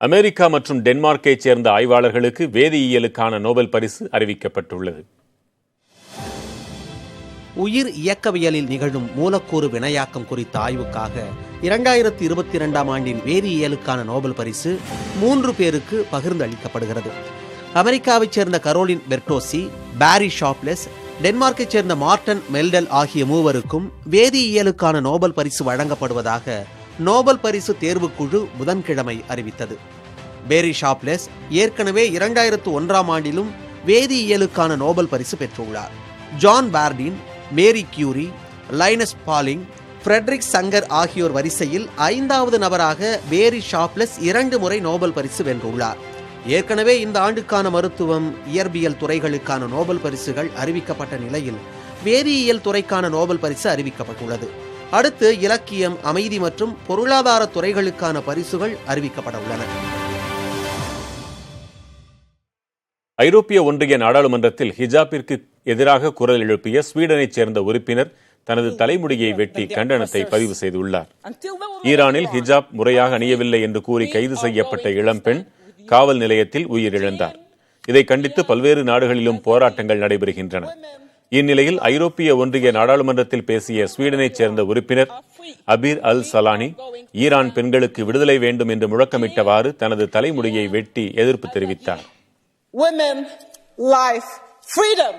America மற்றும் டென்மார்க்கைச் சேர்ந்த ஆய்வாளர்களுக்கு வேதியியலுக்கான Nobel பரிசு அறிவிக்கப்பட்டுள்ளது. உயிர் இயக்கவியலில் நிகழும் மூலக்கூறு வினையாக்கம் குறித்த ஆய்வுக்காக 2022ஆம் ஆண்டின் வேதியியலுக்கான நோபல் பரிசு 3 பேருக்கு பகிர்ந்து அளிக்கப்படுகிறது. அமெரிக்காவைச் சேர்ந்த கரோலின் பெர்டோசி, பாரி ஷாப்லெஸ், டென்மார்க்கைச் சேர்ந்த மார்டன் மெல்டல் ஆகிய மூவருக்கும் வேதியியலுக்கான நோபல் பரிசு வழங்கப்படுவதாக நோபல் பரிசு தேர்வுக்குழு புதன்கிழமை அறிவித்தது. பேரி ஷாப்லெஸ் ஏற்கனவே 2001ஆம் ஆண்டிலும் வேதியியலுக்கான நோபல் பரிசு பெற்றுள்ளார். ஜான் பார்டின், மேரி கியூரி, லைனஸ் பாலிங், ஃப்ரெட்ரிக் சங்கர் ஆகியோர் வரிசையில் 5வது நபராக பேரி ஷாப்லெஸ் 2 முறை நோபல் பரிசு வென்றுள்ளார். ஏற்கனவே இந்த ஆண்டுக்கான மருத்துவம், இயற்பியல் துறைகளுக்கான நோபல் பரிசுகள் அறிவிக்கப்பட்ட நிலையில் வேதியியல் துறைக்கான நோபல் பரிசு அறிவிக்கப்பட்டுள்ளது. அடுத்து இலக்கியம், அமைதி மற்றும் பொருளாதார துறைகளுக்கான பரிசுகள் அறிவிக்கப்பட உள்ளன. ஐரோப்பிய ஒன்றிய நாடாளுமன்றத்தில் ஹிஜாபிற்கு எதிராக குரல் எழுப்பிய ஸ்வீடனைச் சேர்ந்த உறுப்பினர் தனது தலைமுடியை வெட்டி கண்டனத்தை பதிவு செய்துள்ளார். ஈரானில் ஹிஜாப் முறையாக அணியவில்லை என்று கூறி கைது செய்யப்பட்ட இளம்பெண் காவல் நிலையத்தில் உயிரிழந்தார். இதை கண்டித்து பல்வேறு நாடுகளிலும் போராட்டங்கள் நடைபெறுகின்றன. இந்நிலையில் ஐரோப்பிய ஒன்றிய நாடாளுமன்றத்தில் பேசிய ஸ்வீடனைச் சேர்ந்த உறுப்பினர் அபீர் அல் சலானி ஈரான் பெண்களுக்கு விடுதலை வேண்டும் என்று முழக்கமிட்டவாறு தனது தலைமுடியை வெட்டி எதிர்ப்பு தெரிவித்தார். Women, life, freedom.